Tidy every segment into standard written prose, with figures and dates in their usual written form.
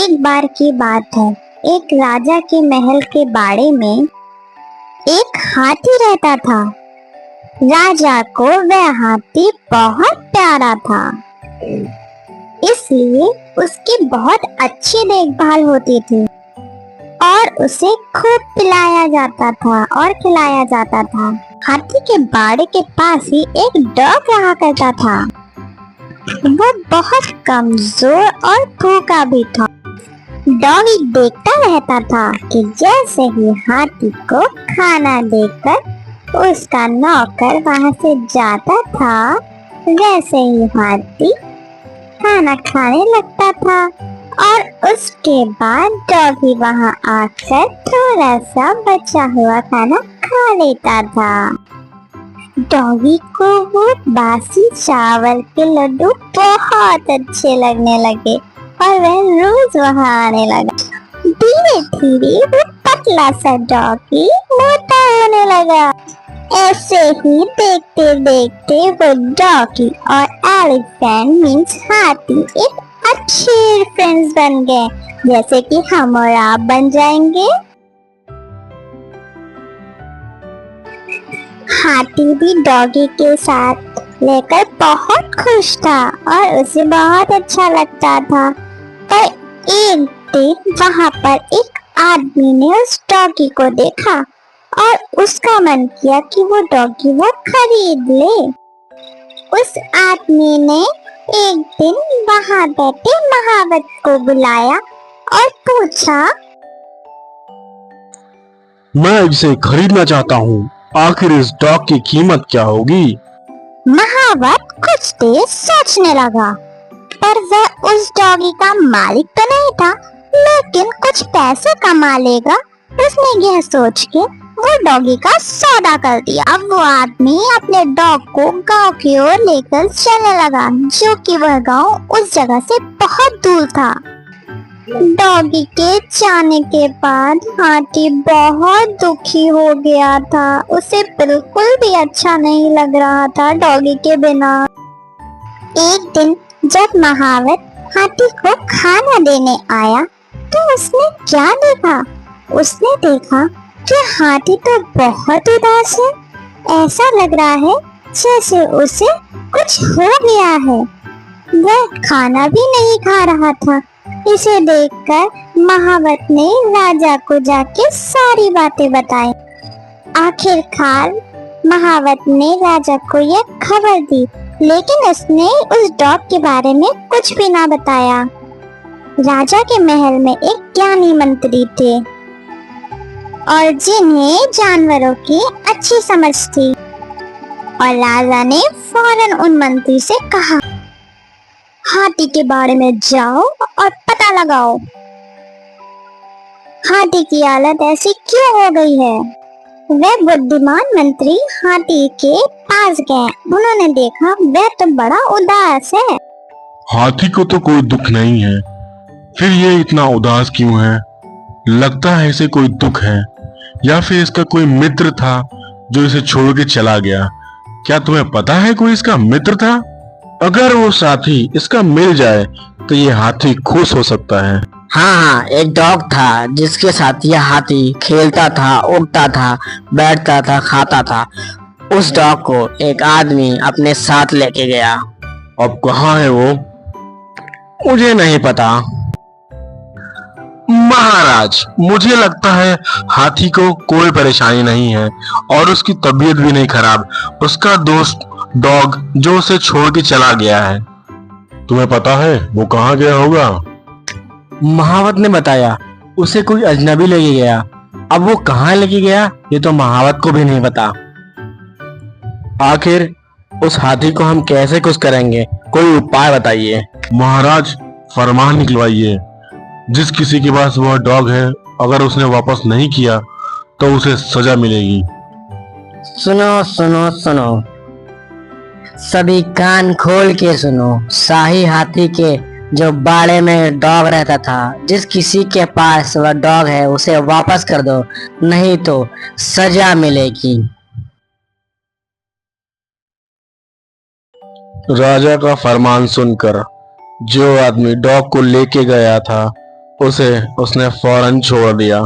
एक बार की बात है। एक राजा के महल के बाड़े में एक हाथी रहता था। राजा को वह हाथी बहुत प्यारा था, इसलिए उसकी बहुत अच्छी देखभाल होती थी और उसे खूब पिलाया जाता था और खिलाया जाता था। हाथी के बाड़े के पास ही एक डॉग रहा करता था। वह बहुत कमजोर और भूखा भी था। डॉगी देखता रहता था कि जैसे ही हाथी को खाना देकर उसका नौकर वहां से जाता था, वैसे ही हाथी खाना खाने लगता था और उसके बाद डॉगी वहां आकर थोड़ा सा बचा हुआ खाना खा लेता था। डॉगी को वो बासी चावल के लड्डू बहुत अच्छे लगने लगे और वह रोज वहां आने लगा। धीरे धीरे वो पतला सा डॉगी मोटा होने लगा। ऐसे ही देखते देखते वो डॉगी और एलिफेंट मीन्स हाथी एक अच्छे फ्रेंड्स बन गए, जैसे कि हम और आप बन जाएंगे। हाथी भी डॉगी के साथ लेकर बहुत खुश था और उसे बहुत अच्छा लगता था। पर एक दिन वहां पर एक आदमी ने उस डॉगी को देखा और उसका मन किया कि वो डॉगी वो खरीद ले। उस आदमी ने एक दिन वहां बैठे महावत को बुलाया और पूछा, मैं इसे खरीदना चाहता हूँ, आखिर इस डॉग की कीमत क्या होगी? महावत कुछ देर सोचने लगा, पर वह उस डॉगी का मालिक तो नहीं था, लेकिन कुछ पैसे कमा लेगा। उसने यह सोच के वो डॉगी का सौदा कर दिया। अब वो आदमी अपने डॉग को गांव की ओर लेकर चलने लगा, जो कि वह गांव उस जगह से बहुत दूर था। डॉगी के जाने के बाद हाथी बहुत दुखी हो गया था। उसे बिल्कुल भी अच्छा नहीं लग रहा था डॉगी के बिना। एक दिन जब महावत हाथी को खाना देने आया तो उसने क्या देखा? उसने देखा कि हाथी तो बहुत उदास है। ऐसा लग रहा है जैसे उसे कुछ हो गया है। वह खाना भी नहीं खा रहा था। इसे देखकर महावत ने राजा को जाके सारी बातें बताई। आखिरकार महावत ने राजा को यह खबर दी, लेकिन उसने उस डॉग के बारे में कुछ भी ना बताया। राजा के महल में एक ज्ञानी मंत्री थे और जिन्हें जानवरों की अच्छी समझ थी, और राजा ने फौरन उन मंत्री से कहा, हाथी के बारे में जाओ और पता लगाओ, हाथी की हालत ऐसी क्यों हो गई है। वह बुद्धिमान मंत्री हाथी के पास गए। उन्होंने देखा वह तो बड़ा उदास है। हाथी को तो कोई दुख नहीं है, फिर ये इतना उदास क्यों है? लगता है इसे कोई दुख है, या फिर इसका कोई मित्र था जो इसे छोड़ के चला गया। क्या तुम्हें पता है कोई इसका मित्र था? अगर वो साथी इसका मिल जाए तो ये हाथी खुश हो सकता है। हाँ, एक डॉग था जिसके साथ यह हाथी खेलता था, उड़ता था, बैठता था, खाता था। उस डॉग को एक आदमी अपने साथ लेके गया। अब कहाँ है वो? मुझे नहीं पता। महाराज, मुझे लगता है हाथी को कोई परेशानी नहीं है और उसकी तबीयत भी नहीं खराब। उसका दोस्त डॉग जो उसे छोड़ के चला गया है। तुम्हें पता है वो कहाँ गया होगा? महावत ने बताया उसे कोई अजनबी लेके गया। अब वो कहाँ लेके गया ये तो महावत को भी नहीं पता। आखिर उस हाथी को हम कैसे खुश करेंगे? कोई उपाय बताइए। महाराज, फरमान निकलवाइए, जिस किसी के पास वह डॉग है, अगर उसने वापस नहीं किया तो उसे सजा मिलेगी। सुनो सुनो सुनो, सभी कान खोल के सुनो। शाही हाथी के जो बाड़े में डॉग रहता था, जिस किसी के पास वह डॉग है उसे वापस कर दो, नहीं तो सजा मिलेगी। राजा का फरमान सुनकर जो आदमी डॉग को लेके गया था उसे उसने फौरन छोड़ दिया।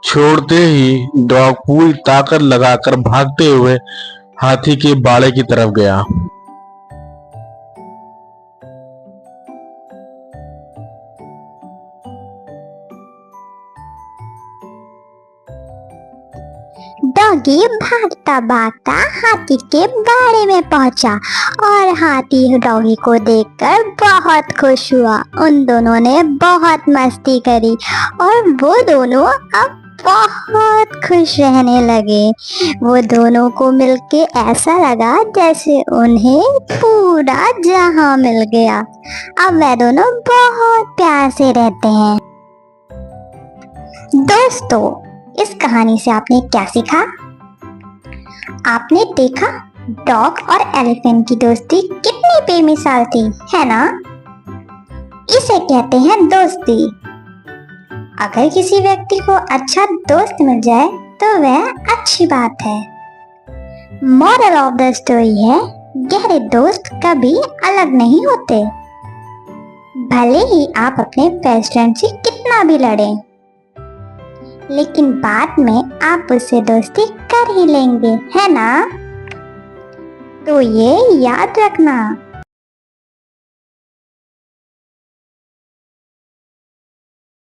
छोड़ते ही डॉग पूरी ताकत लगाकर भागते हुए हाथी के बाड़े की तरफ गया। डॉगी भागता भागता हाथी के बाड़े में पहुंचा और हाथी डॉगी को देखकर बहुत खुश हुआ। उन दोनों ने बहुत मस्ती करी और वो दोनों अब बहुत खुश रहने लगे। वो दोनों को मिलके ऐसा लगा जैसे उन्हें पूरा जहां मिल गया। अब वे दोनों बहुत प्यार से रहते हैं। दोस्तों, इस कहानी से आपने क्या सीखा? आपने देखा डॉग और एलिफेंट की दोस्ती कितनी बेमिसाल थी, है ना? इसे कहते हैं दोस्ती। अगर किसी व्यक्ति को अच्छा दोस्त मिल जाए तो वह अच्छी बात है। मॉरल ऑफ द स्टोरी है, गहरे दोस्त कभी अलग नहीं होते। भले ही आप अपने बेस्ट फ्रेंड से कितना भी लड़ें, लेकिन बाद में आप उससे दोस्ती कर ही लेंगे, है ना? तो ये याद रखना।